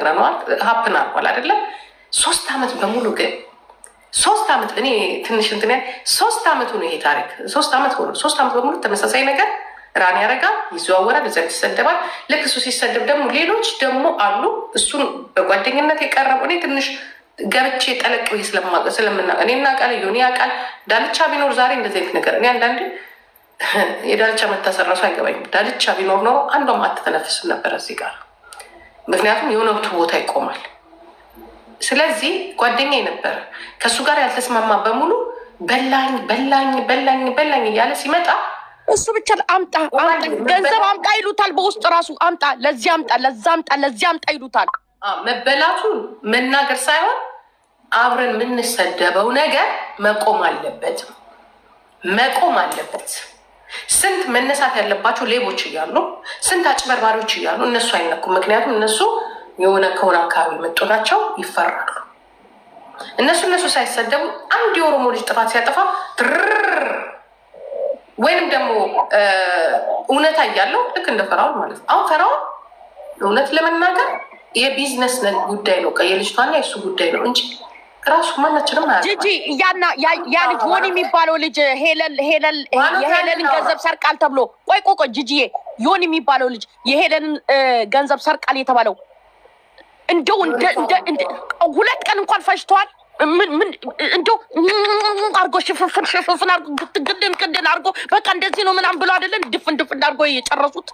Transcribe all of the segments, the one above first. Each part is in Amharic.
ነግረነዋል። ሀፕን አርጓል አይደለም 3 ዓመት በሙሉ ግን 3 ዓመት እኔ ትንሽ እንትን 3 ዓመቱ ነው ይሄ ታሪክ 3 ዓመት ሆኖ 3 ዓመት በሙሉ ተመሳሳይ ነገር ራን ያደርጋል፣ ይዘዋወራል፣ እዛ ይሰደባል። ልክ እሱ ሲሰደብ ደግሞ ሌሎች ደግሞ አሉ እሱን በጓደኝነት የቀረቡ እኔ ትንሽ ገብቼ ጠለቅ ስለምና እኔና ቃል ዮኒ ቃል ዳልቻ ቢኖር ዛሬ እንደዚህ አይነት ነገር እኔ አንዳንዴ የዳልቻ መታሰራሱ አይገባኝም። ዳልቻ ቢኖር ኖሮ አንዷም አትተነፍስም ነበር እዚህ ጋር፣ ምክንያቱም የሆነቱ ቦታ ይቆማል። ስለዚህ ጓደኛ ነበረ ከእሱ ጋር ያልተስማማ በሙሉ በላኝ በላኝ በላኝ በላኝ እያለ ሲመጣ እሱ ብቻ አምጣ ገንዘብ አምጣ ይሉታል። በውስጥ ራሱ አምጣ፣ ለዚህ አምጣ፣ ለዛ አምጣ፣ ለዚህ አምጣ ይሉታል። መበላቱን መናገር ሳይሆን አብረን የምንሰደበው ነገር መቆም አለበት፣ መቆም አለበት። ስንት መነሳት ያለባቸው ሌቦች እያሉ ስንት አጭበርባሪዎች እያሉ እነሱ አይነኩም። ምክንያቱም እነሱ የሆነ ከሆነ አካባቢ መጡ ናቸው፣ ይፈራሉ። እነሱ ሳይሰደቡ አንድ የኦሮሞ ልጅ ጥፋት ሲያጠፋ ወይንም ደግሞ እውነታ እያለው ልክ እንደ ፈራውን ማለት ነው። አሁን ፈራውን እውነት ለመናገር የቢዝነስ ጉዳይ ነው፣ የልጅቷና የሱ ጉዳይ ነው እንጂ ራሱ ማናችንም ጂጂ ያ ልጅ ዮኒ የሚባለው ልጅ የሄለንን ገንዘብ ሰርቃል ተብሎ ቆይ ጂጂዬ ዮኒ የሚባለው ልጅ የሄለንን ገንዘብ ሰርቃል የተባለው እንደው 2 ቀን እንኳን ፈጅተዋል። ምን እንደው አርጎ ሽፍን አርጎ ግድን አርጎ በቃ እንደዚህ ነው ምናምን ብሎ አይደለም ድፍን አርጎ የጨረሱት።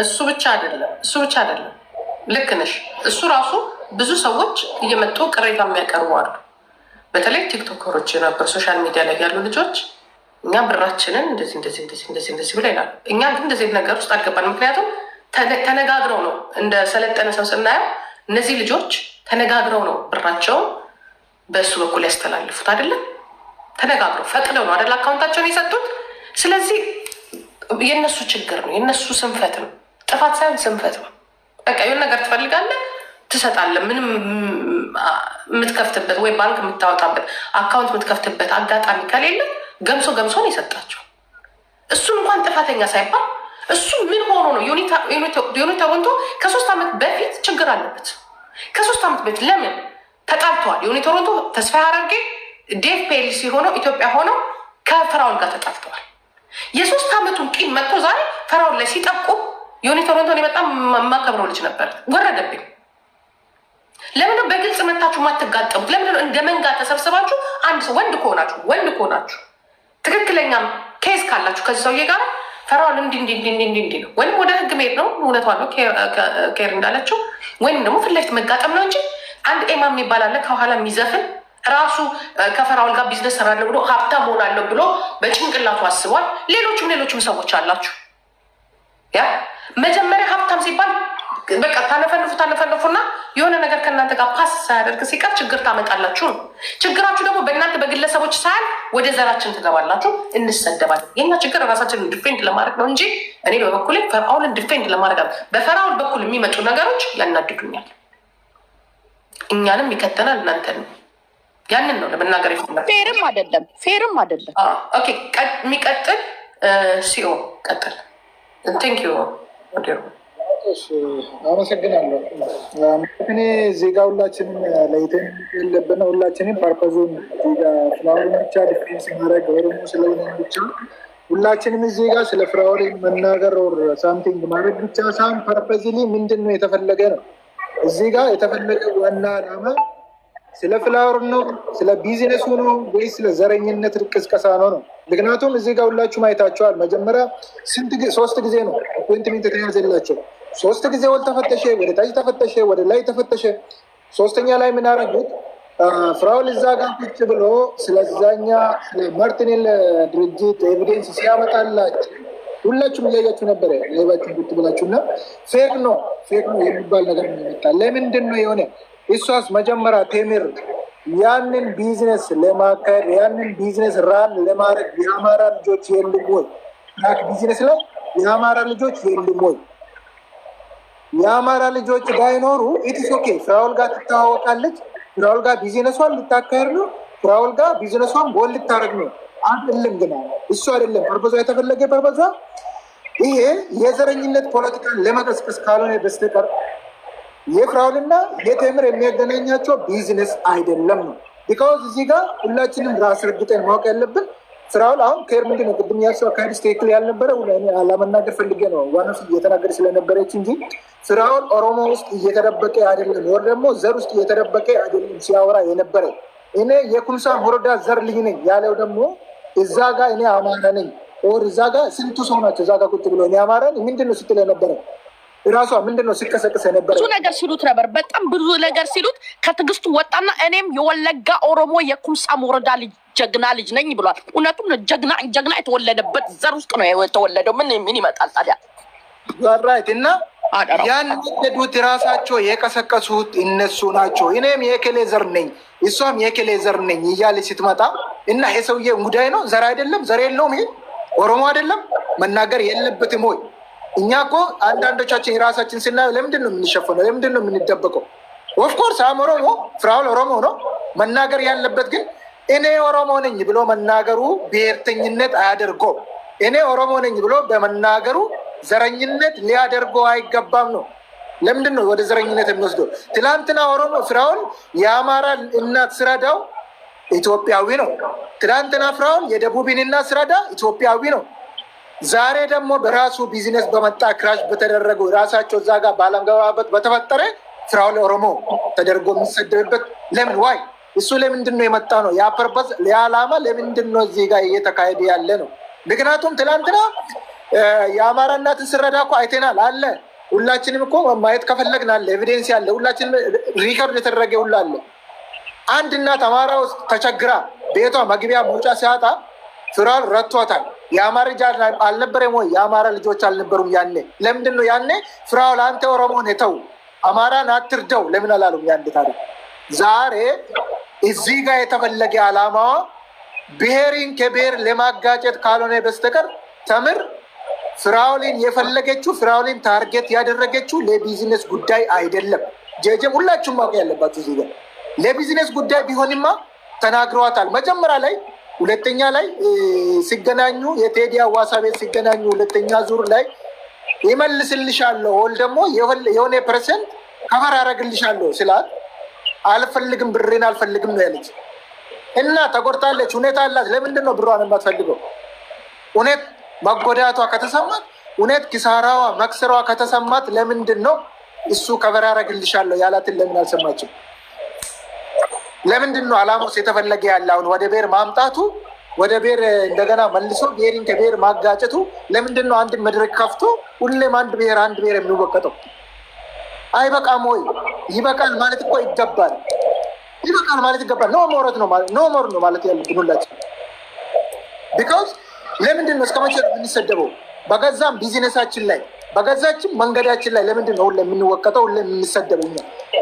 እሱ ብቻ አይደለም ልክ ነሽ። እሱ ራሱ ብዙ ሰዎች እየመጡ ቅሬታ የሚያቀርቡ አሉ። በተለይ ቲክቶከሮች የነበሩ ሶሻል ሚዲያ ላይ ያሉ ልጆች እኛ ብራችንን እንደዚህ ብላ ይላሉ። እኛ ግን እንደዚህ ነገር ውስጥ አልገባን። ምክንያቱም ተነጋግረው ነው እንደ ሰለጠነ ሰው ስናየው እነዚህ ልጆች ተነጋግረው ነው ብራቸውን በእሱ በኩል ያስተላልፉት አይደለም። ተነጋግረው ፈቅደው ነው አይደል አካውንታቸውን የሰጡት። ስለዚህ የእነሱ ችግር ነው፣ የእነሱ ስንፈት ነው፣ ጥፋት ሳይሆን ስንፈት ነው። በቃ የሆነ ነገር ትፈልጋለህ ትሰጣለህ። ምንም የምትከፍትበት ወይ ባንክ የምታወጣበት አካውንት የምትከፍትበት አጋጣሚ ከሌለ ገምሶ ነው የሰጣቸው። እሱን እንኳን ጥፋተኛ ሳይባል እሱ ምን ሆኖ ነው ዮኒ ቶሮንቶ ከ3 ዓመት በፊት ችግር አለበት። ከ3 ዓመት በፊት ለምን ተጣልተዋል? ዮኒ ቶሮንቶ ተስፋ ያደርጌ ዴቭ ፔሊሲ ሆነው ኢትዮጵያ ሆነው ከፈራውን ጋር ተጣልተዋል። የ3 ዓመቱን ቂም መጥቶ ዛሬ ፈራውን ላይ ሲጠቁ ዮኒ ቶሮንቶን በጣም የማከብረው ልጅ ነበር፣ ወረደብኝ። ለምንድነው በግልጽ መታችሁ ማትጋጠሙት? ለምንድነው እንደ መንጋ ተሰብስባችሁ አንድ ሰው ወንድ ከሆናችሁ ትክክለኛም ኬዝ ካላችሁ ከዚህ ሰውዬ ጋር ፈራውን እንዲህ ነው ወይም ወደ ህግ መሄድ ነው። እውነቷ ነው ኬር እንዳለችው ወይም ደግሞ ፊት ለፊት መጋጠም ነው እንጂ አንድ ኤማም የሚባል አለ ከኋላ የሚዘፍን ራሱ ከፈራውን ጋር ቢዝነስ ሰራለሁ ብሎ ሀብታም ሆናለሁ ብሎ በጭንቅላቱ አስቧል። ሌሎችም ሰዎች አላችሁ። ያ መጀመሪያ ሀብታም ሲባል በቃ ታነፈንፉና የሆነ ነገር ከእናንተ ጋር ፓስ ሳያደርግ ሲቀር ችግር ታመጣላችሁ ነው። ችግራችሁ ደግሞ በእናንተ በግለሰቦች ሳያል ወደ ዘራችን ትገባላችሁ፣ እንሰደባለን። የኛ ችግር ራሳችንን ዲፌንድ ለማድረግ ነው እንጂ እኔ በበኩሌ ፈርዖንን ዲፌንድ ለማድረግ በፈርዖን በኩል የሚመጡ ነገሮች ያናድዱኛል። እኛንም ይከተናል፣ እናንተ ነው። ያንን ነው ለመናገር ይፈላል። ፌርም አይደለም። ኦኬ የሚቀጥል ሲኦ ቀጥል። ቴንክ ዩ አመሰግናለሁ። እኔ ዜጋ ሁላችንም ለይተን የለብን። ሁላችንም ፐርፐዙን ዜጋ ፍላወር ብቻ ዲፌንስ ማድረግ ኦሮሞ ስለሆነ ብቻ ሁላችንም ዜጋ ስለ ፍላወር መናገር ኦር ሳምቲንግ ማድረግ ብቻ ሳይሆን ፐርፐዝሊ ምንድን ነው የተፈለገ ነው። እዚህ ጋር የተፈለገ ዋና ዓላማ ስለ ፍላወር ነው፣ ስለ ቢዝነሱ ነው ወይስ ስለ ዘረኝነት ቅስቀሳ ነው? ምክንያቱም እዚህ ጋር ሁላችሁም አይታችኋል። መጀመሪያ 3 ጊዜ ነው አፖይንትሜንት የተያዘላቸው። 3 ጊዜ ወል ተፈተሸ፣ ወደ ታች ተፈተሸ፣ ወደ ላይ ተፈተሸ። 3ኛ ላይ ምን አደረጉት? ፍራውል እዛ ጋር ቁጭ ብሎ ስለዛኛ ማርቲኔል ድርጅት ኤቪደንስ ሲያመጣላችሁ ሁላችሁም እያያችሁ ነበረ። ሌባችሁ ቁጭ ብላችሁ እና ፌክ ነው የሚባል ነገር ነው የመጣ። ለምንድን ነው የሆነ እሷስ መጀመሪያ ቴምር ያንን ቢዝነስ ለማካሄድ ያንን ቢዝነስ ራን ለማድረግ የአማራ ልጆች የሉም ወይ? ቢዝነስ ላይ የአማራ ልጆች የሉም ወይ? የአማራ ልጆች ባይኖሩ ኢትስ ኦኬ። ፍራውል ጋር ትተዋወቃለች፣ ፍራውል ጋር ቢዝነሷን ልታካሄድ ነው፣ ፍራውል ጋር ቢዝነሷን ቦል ልታደርግ ነው። አይደለም ግን እሱ አይደለም ፐርፖዟ፣ የተፈለገ ፐርፖዟ ይሄ የዘረኝነት ፖለቲካን ለመቀስቀስ ካልሆነ በስተቀር የፍራውልና የቴምር የሚያገናኛቸው ቢዝነስ አይደለም ነው። ቢካውዝ እዚህ ጋር ሁላችንም ራስ ርግጠን ማወቅ ያለብን ፍራውል አሁን ከር ምንድን ነው ቅድም ያልሰው አካሄድ ትክክል ያልነበረ ለመናገር ፈልጌ ነው ዋናው እየተናገር ስለነበረች እንጂ ፍራውል ኦሮሞ ውስጥ እየተደበቀ አይደለም፣ ወር ደግሞ ዘር ውስጥ እየተደበቀ አይደለም ሲያወራ የነበረ። እኔ የኩምሳ ወረዳ ዘር ልጅ ነኝ ያለው ደግሞ እዛ ጋር እኔ አማራ ነኝ ወር እዛ ጋር ስንቱ ሰው ናቸው እዛ ጋር ቁጭ ብሎ እኔ አማራ ነኝ ምንድን ነው ስትል ነበረ። ራሷ ምንድን ነው ሲቀሰቅስ ነበረ። ብዙ ነገር ሲሉት ነበር፣ በጣም ብዙ ነገር ሲሉት ከትዕግስቱ ወጣና እኔም የወለጋ ኦሮሞ የኩምሳ ወረዳ ልጅ ጀግና ልጅ ነኝ ብሏል። እውነቱም ጀግና የተወለደበት ዘር ውስጥ ነው የተወለደው። ምን ይመጣል ታዲያ? ራይት እና ያን ወደዱት ራሳቸው የቀሰቀሱት እነሱ ናቸው። እኔም የኬሌ ዘር ነኝ እሷም የኬሌ ዘር ነኝ እያለ ስትመጣ እና የሰውዬ ጉዳይ ነው። ዘር አይደለም ዘር የለውም። ይሄ ኦሮሞ አይደለም መናገር የለበትም ወይ? እኛ እኮ አንዳንዶቻችን የራሳችን ስናየው ለምንድን ነው የምንሸፈነው? ለምንድን ነው የምንደበቀው? ኦፍኮርስ ኦሮሞ ፍራውል ኦሮሞ ነው መናገር ያለበት። ግን እኔ ኦሮሞ ነኝ ብሎ መናገሩ ብሔርተኝነት አያደርገው። እኔ ኦሮሞ ነኝ ብሎ በመናገሩ ዘረኝነት ሊያደርገው አይገባም ነው። ለምንድን ነው ወደ ዘረኝነት የሚወስደው? ትላንትና ኦሮሞ ፍራውል የአማራ እናት ስረዳው ኢትዮጵያዊ ነው። ትላንትና ፍራውል የደቡብን እናት ስረዳ ኢትዮጵያዊ ነው። ዛሬ ደግሞ በራሱ ቢዝነስ በመጣ ክራሽ በተደረገው ራሳቸው እዛ ጋር ባለመግባባት በተፈጠረ ፍራውል ኦሮሞ ተደርጎ የሚሰደብበት ለምን ዋይ? እሱ ለምንድን ነው የመጣ ነው? ያ ፐርፐዝ የዓላማ ለምንድን ነው እዚህ ጋር እየተካሄደ ያለ ነው? ምክንያቱም ትላንትና የአማራ እናትን ስረዳ እኮ አይተናል አለ። ሁላችንም እኮ ማየት ከፈለግን አለ፣ ኤቪዴንስ ያለ ሁላችንም ሪከርድ የተደረገ ሁሉ አለ። አንድ እናት አማራ ውስጥ ተቸግራ ቤቷ መግቢያ መውጫ ሲያጣ ፍራውል ረቷታል። የአማራ ልጅ አልነበረም ወይ? የአማራ ልጆች አልነበሩም ያኔ? ለምንድን ነው ያኔ ፍራውል አንተ ኦሮሞን የተው አማራን አትርደው ለምን አላሉም? ያን ታሪክ ዛሬ እዚህ ጋር የተፈለገ ዓላማዋ ብሔርን ከብሔር ለማጋጨት ካልሆነ በስተቀር ተምር ፍራውልን የፈለገችው ፍራውልን ታርጌት ያደረገችው ለቢዝነስ ጉዳይ አይደለም። ጀጀም ሁላችሁም ማወቅ ያለባችሁ እዚህ ጋር ለቢዝነስ ጉዳይ ቢሆንማ ተናግረዋታል መጀመሪያ ላይ። ሁለተኛ ላይ ሲገናኙ የቴዲ አዋሳ ቤት ሲገናኙ ሁለተኛ ዙር ላይ ይመልስልሻለሁ ወል ደግሞ የሆነ ፐርሰንት ከፈር አረግልሻለሁ ስላት አልፈልግም ብሬን አልፈልግም ነው ያለች። እና ተጎድታለች፣ ሁኔታ አላት። ለምንድን ነው ብሯን የማትፈልገው? እውነት መጎዳቷ ከተሰማት እውነት ኪሳራዋ መክሰሯ ከተሰማት ለምንድን ነው እሱ ከፈር አረግልሻለሁ ያላትን ለምን አልሰማችም? ለምንድን ነው አላማውስ የተፈለገ ያለውን ወደ ብሔር ማምጣቱ ወደ ብሔር እንደገና መልሶ ብሔርን ከብሔር ማጋጨቱ? ለምንድን ነው አንድ መድረክ ከፍቶ ሁሌም አንድ ብሔር የሚወቀጠው? አይበቃም ወይ? ይበቃል ማለት እኮ ይገባል። ይበቃል ማለት ይገባል። ኖ ሞር ነው ማለት ያለብን ሁላችን። ቢካውዝ ለምንድን ነው እስከመቼ የምንሰደበው? በገዛም ቢዝነሳችን ላይ በገዛችን መንገዳችን ላይ ለምንድን ነው ሁሌ የምንወቀጠው? ሁሌ የምንሰደበው?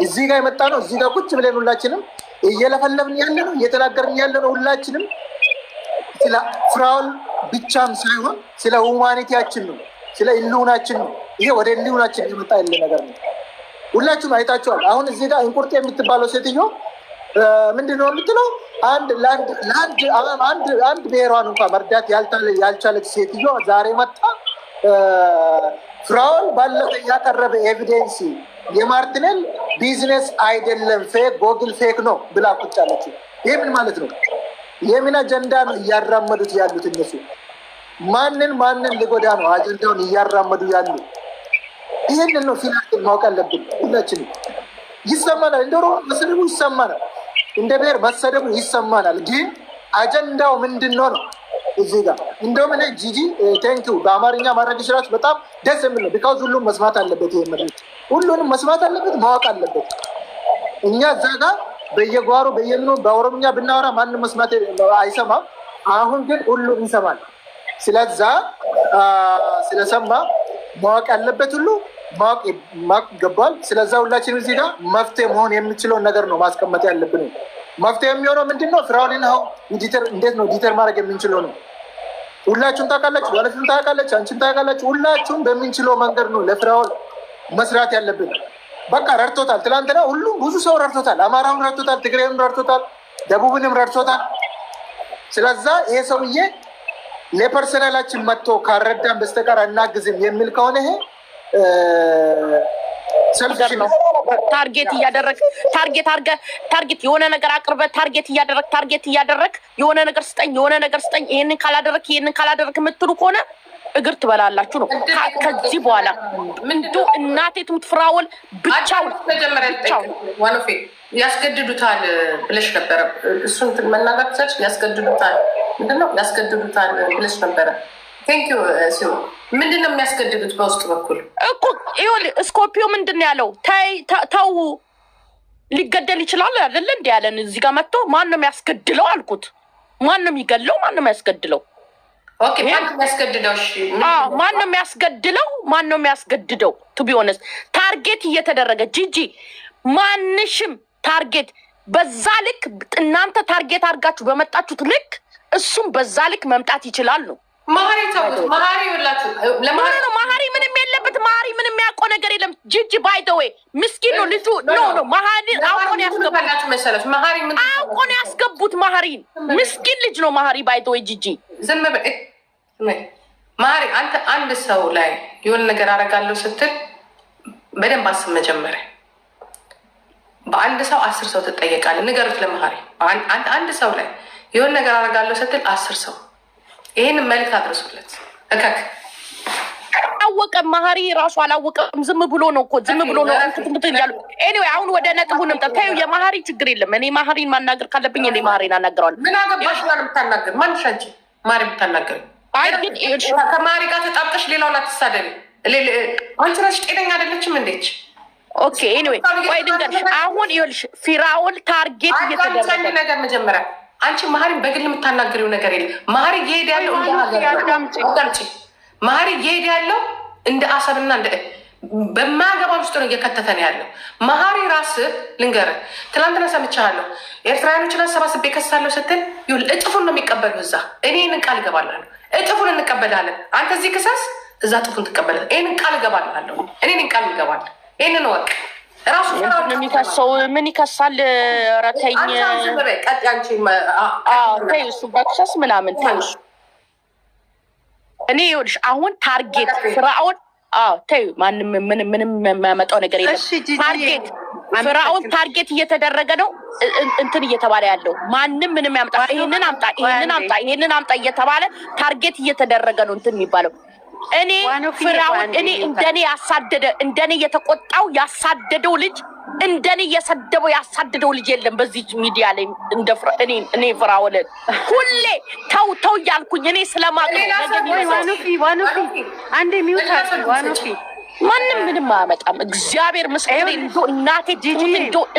እዚህ ጋር የመጣ ነው እዚህ ጋር ቁጭ ብለን ሁላችንም እየለፈለፍን ያለ ነው እየተናገርን ያለ ነው። ሁላችንም ስለ ፍራውል ብቻም ሳይሆን ስለ ሁማኒቲያችን ነው፣ ስለ ህልውናችን ነው። ይሄ ወደ ህልውናችን የመጣ ያለ ነገር ነው። ሁላችሁም አይታችኋል። አሁን እዚህ ጋር እንቁርጤ የምትባለው ሴትዮ ምንድን ነው የምትለው? አንድ ብሔሯን እንኳን መርዳት ያልቻለች ሴትዮ ዛሬ መጣ ፍራውል ባለፈ ያቀረበ ኤቪደንስ የማርቲኔል ቢዝነስ አይደለም ፌክ ጎግል ፌክ ነው ብላ ቁጭ አለችው። ይህ ምን ማለት ነው? የምን አጀንዳ ነው እያራመዱት ያሉት እነሱ? ማንን ሊጎዳ ነው አጀንዳውን እያራመዱ ያሉ? ይህንን ነው ፊናችን ማወቅ አለብን ሁላችንም። ይሰማናል፣ እንደ ኦሮሞ መሰደቡ ይሰማናል፣ እንደ ብሔር መሰደቡ ይሰማናል። ግን አጀንዳው ምንድን ነው ነው እዚህ ጋር እንደውም እኔ ጂጂ ቴንኪው በአማርኛ ማድረግ ይችላል። በጣም ደስ የሚል ነው። ቢካውዝ ሁሉም መስማት አለበት። ይሄ መድረክ ሁሉንም መስማት አለበት፣ ማወቅ አለበት። እኛ እዛ ጋር በየጓሮ በየምኖ በኦሮምኛ ብናወራ ማንም መስማት አይሰማም። አሁን ግን ሁሉም ይሰማል። ስለዛ ስለሰማ ማወቅ ያለበት ሁሉ ማወቅ ይገባል። ስለዛ ሁላችንም እዚህ ጋር መፍትሄ መሆን የሚችለውን ነገር ነው ማስቀመጥ ያለብን። መፍትሄ የሚሆነው ምንድን ነው? ፍራውልን እንዴት ነው ዲተር ማድረግ የምንችለው ነው። ሁላችሁም ታውቃላችሁ፣ ዋለችም ታውቃለች፣ አንቺም ታውቃላችሁ። ሁላችሁም በምንችለው መንገድ ነው ለፍራውል መስራት ያለብን። በቃ ረድቶታል። ትላንትና ሁሉም ብዙ ሰው ረድቶታል። አማራውን ረድቶታል፣ ትግሬንም ረድቶታል፣ ደቡብንም ረድቶታል። ስለዛ ይሄ ሰውዬ ለፐርሰናላችን መጥቶ ካረዳን በስተቀር አናግዝም የሚል ከሆነ ይሄ ነው ታርጌት እያደረግ ታርጌት የሆነ ነገር አቅርበ ታርጌት እያደረግ የሆነ ነገር ስጠኝ ይሄንን ካላደረክ የምትሉ ከሆነ እግር ትበላላችሁ ነው። ከዚህ በኋላ ምንዱ እናቴ ትሙት ፍራውል ብቻውን ዋኖፌ ያስገድዱታል ብለሽ ነበረ። እሱን መናገር ትችላለሽ። ያስገድዱታል ምንድነው ያስገድዱታል ብለሽ ነበረ። ቴንክ ዩ ሲው ምንድነው የሚያስገድዱት? በውስጥ በኩል እኮ ይኸውልህ ስኮርፒዮ ምንድን ያለው ተው ሊገደል ይችላል አይደለ እንዴ ያለን እዚህ ጋር መጥቶ ማን ነው የሚያስገድለው አልኩት። ማን ነው የሚገድለው? ማን ነው የሚያስገድለው? ኦኬ ማን ነው የሚያስገድደው? እሺ ማን ነው የሚያስገድለው? ማን ነው የሚያስገድደው? ቱ ቢ ኦነስት ታርጌት እየተደረገ ጂጂ ማንሽም ታርጌት በዛ ልክ እናንተ ታርጌት አድርጋችሁ በመጣችሁት ልክ እሱም በዛ ልክ መምጣት ይችላል ነው። ማሪ ተውት። ማሪ ይላችሁ ለማሪ ነው። ማሪ ምንም የለበት። ማሪ ምንም የሚያውቀው ነገር የለም። ጂጂ ባይ ዘ ዌይ ምስኪን ነው ልጁ። ኖ ማሪ አውቆ ነው ያስገቡት መሰለሽ። ማሪ ምን አውቆ ነው ያስገቡት? ማሪን ምስኪን ልጅ ነው ማሪ ባይ ዘ ዌይ ጂጂ ዝም በይ ማሪ። አንተ አንድ ሰው ላይ የሆነ ነገር አደርጋለሁ ስትል በደንብ አስብ መጀመሪያ። በአንድ ሰው 10 ሰው ትጠየቃለህ። ንገሩት ለማሪ። አንድ ሰው ላይ የሆነ ነገር አደርጋለሁ ስትል 10 ሰው ይሄን መልክ አድርሱለት። አወቀም ማሪ ራሱ አላወቀም። ዝም ብሎ ነው እኮ ዝም ብሎ ነው እንትን ያሉ። ኤኒዌይ አሁን ወደ ነጥቡ እንምጣ። ታዩ የማሪ ችግር የለም። እኔ ማሪን ማናገር ካለብኝ እኔ ማሪን አናገራለሁ። ምን አገባሽ ነው የምታናገር? ማንሽ አንቺ ማሪ የምታናገር? አይ ግን ከማሪ ጋር ተጣብቀሽ ሌላውን አትሳደቢ። አንቺ ራስሽ ጤነኛ አይደለችም እንዴች? ኦኬ ኤኒዌይ ወይ ድንገት አሁን ይኸውልሽ ፊራውል ታርጌት እየተደረገ ነገር መጀመሪያ አንቺ ማሪን በግል የምታናገሪው ነገር የለም። ማሪ እየሄደ ያለው ማሪ እየሄደ ያለው እንደ አሰብና እንደ በማገባን ውስጥ ነው እየከተተ ነው ያለው። ማሪ ራስህ ልንገርህ፣ ትናንትና ሰምቻለሁ ኤርትራውያኖችን አሰባስቤ ከሳለሁ ስትል እጥፉን ነው የሚቀበሉ እዛ። እኔ ይህንን ቃል እገባላለሁ፣ እጥፉን እንቀበላለን። አንተ እዚህ ክሰስ፣ እዛ እጥፉን ትቀበላለን። ይህንን ቃል እገባላለሁ። እኔ ይህንን ቃል እገባለሁ። ይህንን ወቅ ራሱ የሚከሰው ምን ይከሳል? ረተኝ እሱ በክሰስ ምናምን ተይው። እኔ ይኸውልሽ አሁን ታርጌት ፍራኦል ተይው፣ ማንም ምንም የሚያመጣው ነገር የለም። ታርጌት ፍራኦል ታርጌት እየተደረገ ነው እንትን እየተባለ ያለው ማንም ምንም ያመጣ ይሄንን አምጣ እየተባለ ታርጌት እየተደረገ ነው እንትን የሚባለው። እኔ ፍራኦል እኔ እንደኔ የተቆጣው ያሳደደው ልጅ እንደኔ የሰደበው ያሳደደው ልጅ የለም በዚህ ሚዲያ ላይ እንደ እኔ ፍራኦልን ሁሌ ተው እያልኩኝ እኔ ስለማውቀው ዋኖፊ አንዴ ሚውት ዋኖፊ ማንም ምንም አያመጣም። እግዚአብሔር ምስክሬ እንደው እናቴ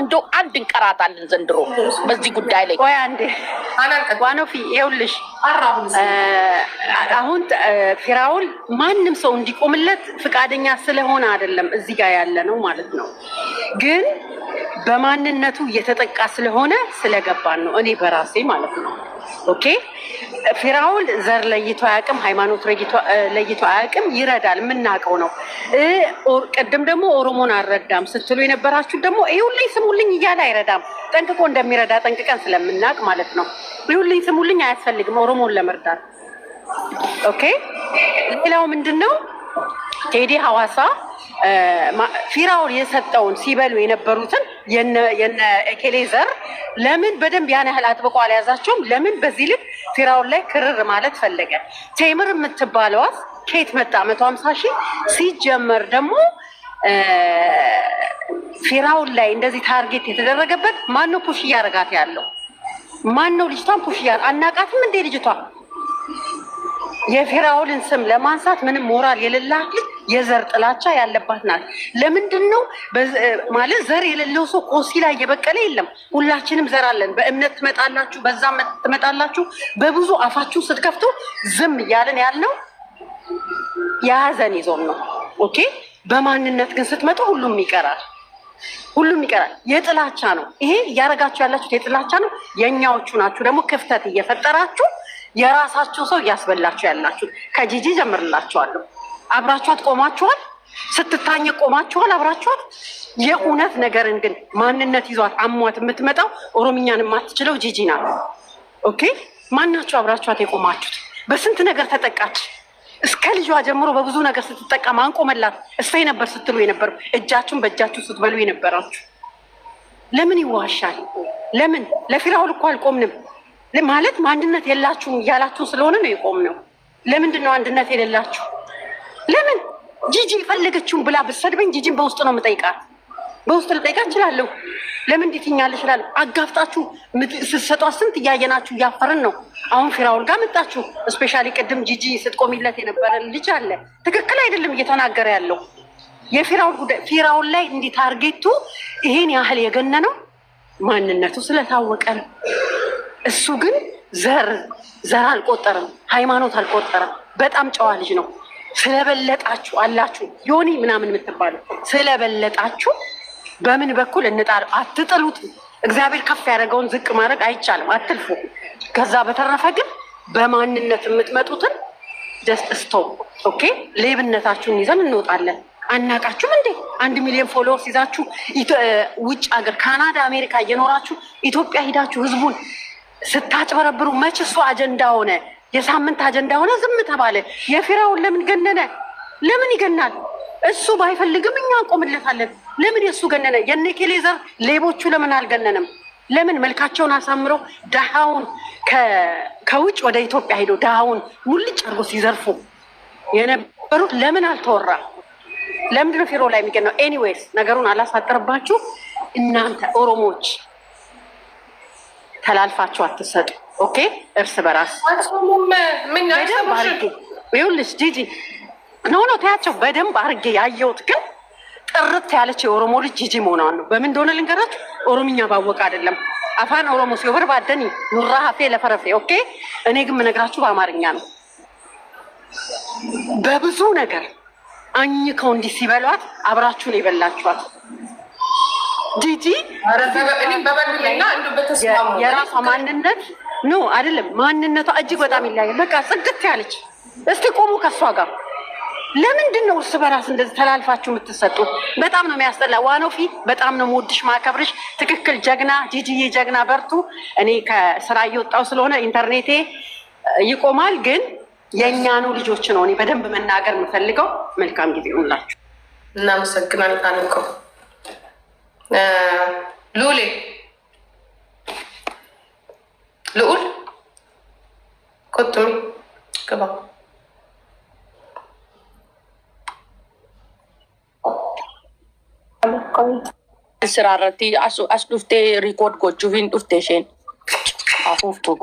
እንደው አንድ እንቀራታለን ዘንድሮ በዚህ ጉዳይ ላይ። ቆይ አንዴ ዋኖፊ ይኸውልሽ አሁን ፊራውል ማንም ሰው እንዲቆምለት ፍቃደኛ ስለሆነ አይደለም እዚህ ጋር ያለ ነው ማለት ነው። ግን በማንነቱ እየተጠቃ ስለሆነ ስለገባን ነው። እኔ በራሴ ማለት ነው። ኦኬ ፊራውል ዘር ለይቶ አያውቅም፣ ሃይማኖት ለይቶ አያውቅም። ይረዳል፣ የምናውቀው ነው። ቅድም ደግሞ ኦሮሞን አልረዳም ስትሉ የነበራችሁ ደግሞ ይሁልኝ ስሙልኝ እያለ አይረዳም። ጠንቅቆ እንደሚረዳ ጠንቅቀን ስለምናውቅ ማለት ነው። ይሁልኝ ስሙልኝ አያስፈልግም ኦሮሞን ለመርዳት። ኦኬ ሌላው ምንድን ነው? ቴዲ ሐዋሳ ፊራውል የሰጠውን ሲበሉ የነበሩትን የነ ኤኬሌ ዘር ለምን በደንብ ያን ያህል አጥብቆ አልያዛቸውም? ለምን በዚህ ልክ ፊራውል ላይ ክርር ማለት ፈለገ? ቴምር የምትባለዋት ከየት መጣ? 150 ሺህ ሲጀመር ደግሞ ፊራውል ላይ እንደዚህ ታርጌት የተደረገበት ማነው? ፑሽ እያደረጋት ያለው ማነው? ልጅቷን ፑሽ አናቃትም እንዴ? ልጅቷ የፊራውልን ስም ለማንሳት ምንም ሞራል የሌላት የዘር ጥላቻ ያለባት ናት። ለምንድን ነው ማለት ዘር የሌለው ሰው ቆሲ ላይ እየበቀለ የለም። ሁላችንም ዘር አለን። በእምነት ትመጣላችሁ፣ በዛ ትመጣላችሁ። በብዙ አፋችሁ ስትከፍቱ ዝም እያለን ያልነው የሀዘን ይዞን ነው። ኦኬ በማንነት ግን ስትመጡ ሁሉም ይቀራል። የጥላቻ ነው ይሄ እያደረጋችሁ ያላችሁት፣ የጥላቻ ነው። የእኛዎቹ ናችሁ ደግሞ ክፍተት እየፈጠራችሁ የራሳችሁ ሰው እያስበላችሁ ያላችሁ። ከጂጂ ጀምርላችኋለሁ። አብራችኋት ቆማችኋል፣ ስትታኝ ቆማችኋል፣ አብራችኋት። የእውነት ነገርን ግን ማንነት ይዟት አሟት የምትመጣው ኦሮምኛን የማትችለው ጂጂ ናት። ኦኬ ማናችሁ አብራችኋት የቆማችሁት? በስንት ነገር ተጠቃች። እስከ ልጇ ጀምሮ በብዙ ነገር ስትጠቀም አንቆመላት እሰይ ነበር ስትሉ የነበር እጃችሁን በእጃችሁ ስትበሉ የነበራችሁ ለምን ይዋሻል? ለምን ለፊራውል እኮ አልቆምንም ማለት ማንነት የላችሁም እያላችሁ ስለሆነ ነው የቆምነው። ለምንድን ነው አንድነት የሌላችሁ? ለምን ጂጂ የፈለገችውን ብላ ብትሰድበኝ ጂጂን በውስጥ ነው የምጠይቃት። በውስጥ ልጠይቃት እችላለሁ። ለምን እንዲትኛለሽ እላለሁ። አጋፍጣችሁ ስትሰጧት ስንት እያየናችሁ እያፈርን ነው። አሁን ፊራውል ጋር መጣችሁ። እስፔሻሊ ቅድም ጂጂ ስትቆሚለት የነበረ ልጅ አለ። ትክክል አይደለም እየተናገረ ያለው የፊራውል ጉዳይ። ፊራውል ላይ እንዲህ ታርጌቱ ይሄን ያህል የገነነው ማንነቱ ስለታወቀ ነው። እሱ ግን ዘር አልቆጠረም፣ ሃይማኖት አልቆጠረም። በጣም ጨዋ ልጅ ነው። ስለበለጣችሁ አላችሁ ዮኒ ምናምን የምትባሉ ስለበለጣችሁ በምን በኩል እንጣል? አትጥሉት። እግዚአብሔር ከፍ ያደረገውን ዝቅ ማድረግ አይቻልም። አትልፉ። ከዛ በተረፈ ግን በማንነት የምትመጡትን ጀስት ስቶፕ። ኦኬ፣ ሌብነታችሁን ይዘን እንወጣለን። አናቃችሁም እንዴ? 1 ሚሊዮን ፎሎወርስ ይዛችሁ ውጭ ሀገር ካናዳ፣ አሜሪካ እየኖራችሁ ኢትዮጵያ ሂዳችሁ ህዝቡን ስታጭበረብሩ መች እሱ አጀንዳ ሆነ? የሳምንት አጀንዳ ሆነ፣ ዝም ተባለ። የፊራውን ለምን ገነነ? ለምን ይገናል? እሱ ባይፈልግም እኛ እንቆምለታለን። ለምን የእሱ ገነነ? የነኬሌ ዘር ሌቦቹ ለምን አልገነንም? ለምን መልካቸውን አሳምረው ድሃውን ከውጭ ወደ ኢትዮጵያ ሄደው ድሃውን ሙልጭ አድርጎ ሲዘርፉ የነበሩት ለምን አልተወራ? ለምንድነው ፊሮ ላይ የሚገናው? ኤኒዌይስ ነገሩን አላሳጠርባችሁ። እናንተ ኦሮሞዎች ተላልፋችሁ አትሰጡ። ኦኬ፣ እርስ በራስ በደንብ አርጌ ይኸውልሽ ጂጂ ኖ ታያቸው በደንብ አርጌ ያየሁት ግን ጥርት ያለች የኦሮሞ ልጅ ጂጂ መሆኗን ነው። በምን እንደሆነ ልንገራችሁ። ኦሮምኛ ባወቀ አይደለም አፋን ኦሮሞ ሲወበር ባደኒ ኑራ ሀፌ ለፈረፌ። ኦኬ፣ እኔ ግን የምነግራችሁ በአማርኛ ነው። በብዙ ነገር አኝከው እንዲህ ሲበሏት አብራችሁን የበላችኋት ጂጂ የራሷ ማንነት ኖ አይደለም። ማንነቷ እጅግ በጣም ይለያል። በቃ ጽድት ያለች። እስቲ ቆሙ ከሷ ጋር። ለምንድን ነው እርስ በራስ እንደዚህ ተላልፋችሁ የምትሰጡ? በጣም ነው የሚያስጠላ። ዋኖፊ በጣም ነው የምወድሽ ማከብርሽ። ትክክል ጀግና ጂጂዬ፣ ጀግና በርቱ። እኔ ከስራ እየወጣሁ ስለሆነ ኢንተርኔቴ ይቆማል፣ ግን የእኛኑ ልጆች ነው እኔ በደንብ መናገር የምፈልገው። መልካም ጊዜ ሁላችሁ። እናመሰግናለን። አንኮ ሉሌ ልዑል ኮቱም ገባ sira irratti as dhuftee rikood gochuuf hin dhufte isheen afuuftu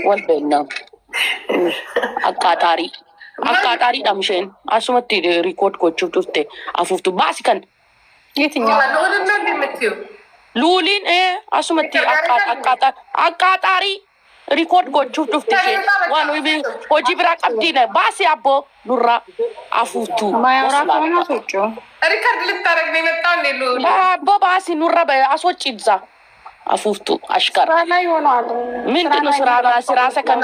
wal beekna akkaataariidhaan isheen asumatti rikood gochuuf dhufte afuuftu baasi kan luuliin asumatti akkaataarii rikood gochuuf dhufte isheen waan hojii biraa qabdiin baasi abboo nurraa afuuftu ሪካርድ ልታረግ ነው የመጣው እንዴ? ሉል ባባሲ ኑራ በአሶጭ ይዛ አፉፍቱ አሽከር ላይ ሆኗል። ምንድነው ስራ ሰከን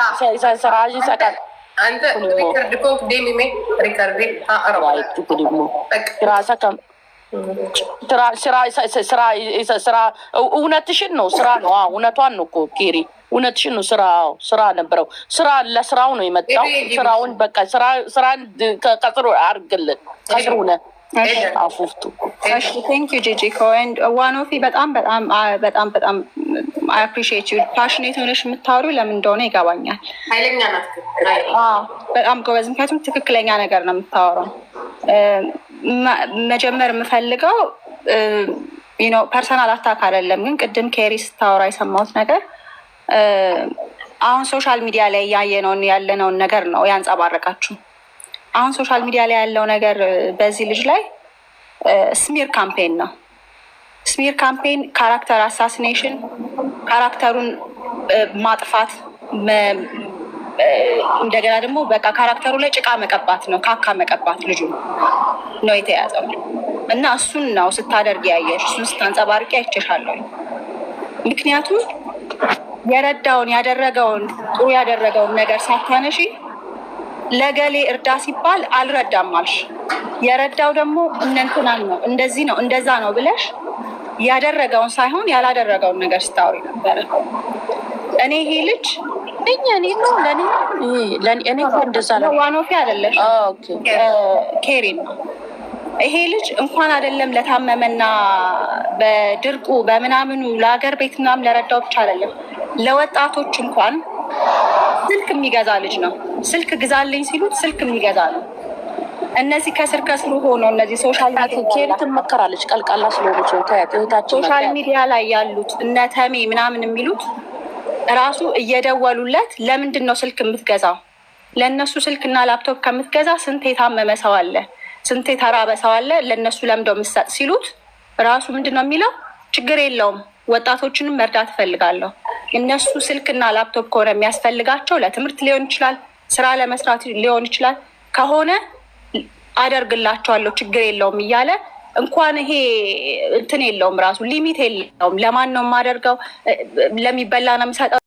ስራ ይሰቃል። አንተ ሪካርድ ኮንክ ዴሚሜ ሪካርድ አራዋይቱ ደግሞ ስራ ሰከን ስራ እውነትሽን ነው። ስራ ነው። እውነቷን ነው እኮ ኬሪ፣ እውነትሽን ነው። ስራ ነበረው። ስራ ለስራው ነው የመጣው። ስራውን በቃ ስራን ከስሩ አርግልን ከስሩ ነው አፉፍቱ። እሺ ቴንክ ዩ ጂጂ ኮንድ ዋኖፊ በጣም አይ አፕሪሺየት ዩ ፓሽኔት ሆነሽ የምታወሪው ለምን እንደሆነ ይገባኛል። ኃይለኛ ናት። በጣም ጎበዝ፣ ምክንያቱም ትክክለኛ ነገር ነው የምታወራው። መጀመር የምፈልገው ፐርሰናል አታክ አይደለም፣ ግን ቅድም ኬሪ ስታወራ የሰማሁት ነገር አሁን ሶሻል ሚዲያ ላይ እያየነውን ያለነውን ነገር ነው ያንጸባረቃችሁ። አሁን ሶሻል ሚዲያ ላይ ያለው ነገር በዚህ ልጅ ላይ ስሚር ካምፔን ነው። ስሚር ካምፔን፣ ካራክተር አሳሲኔሽን፣ ካራክተሩን ማጥፋት፣ እንደገና ደግሞ በቃ ካራክተሩ ላይ ጭቃ መቀባት ነው፣ ካካ መቀባት ልጁ ነው የተያዘው እና እሱን ነው ስታደርግ ያየሽ፣ እሱን ስታንጸባርቂ አይቼሻለሁ። ምክንያቱም ያደረገውን ጥሩ ያደረገውን ነገር ሳታነሺ ለገሌ እርዳ ሲባል አልረዳም አልሽ። የረዳው ደግሞ እነንትናን ነው እንደዚህ ነው እንደዛ ነው ብለሽ ያደረገውን ሳይሆን ያላደረገውን ነገር ስታወሪ ነበረ። እኔ ይሄ ልጅ እኔ ነው ለኔ እኔ እኮ እንደዛ ነው። ዋኖፊ አይደለሽ ኬሪን ነው። ይሄ ልጅ እንኳን አይደለም ለታመመና በድርቁ በምናምኑ ለሀገር ቤት ምናምን ለረዳው ብቻ አይደለም ለወጣቶች እንኳን ስልክ የሚገዛ ልጅ ነው። ስልክ ግዛልኝ ሲሉት ስልክ የሚገዛ ነው። እነዚህ ከስር ከስሩ ሆኖ እነዚህ ሶሻል ሚዲያ ትመከራለች ቀልቃላ ስለሆነች ሶሻል ሚዲያ ላይ ያሉት እነ ተሜ ምናምን የሚሉት ራሱ እየደወሉለት ለምንድን ነው ስልክ የምትገዛው? ለእነሱ ስልክና ላፕቶፕ ከምትገዛ ስንት የታመመ ሰው አለ፣ ስንት የተራበ ሰው አለ፣ ለእነሱ ለምደው የምትሰጥ ሲሉት ራሱ ምንድን ነው የሚለው? ችግር የለውም ወጣቶችንም መርዳት እፈልጋለሁ። እነሱ ስልክና ላፕቶፕ ከሆነ የሚያስፈልጋቸው ለትምህርት ሊሆን ይችላል፣ ስራ ለመስራት ሊሆን ይችላል፣ ከሆነ አደርግላቸዋለሁ ችግር የለውም እያለ እንኳን ይሄ እንትን የለውም ራሱ ሊሚት የለውም። ለማን ነው የማደርገው? ለሚበላ ነው የምሰጠው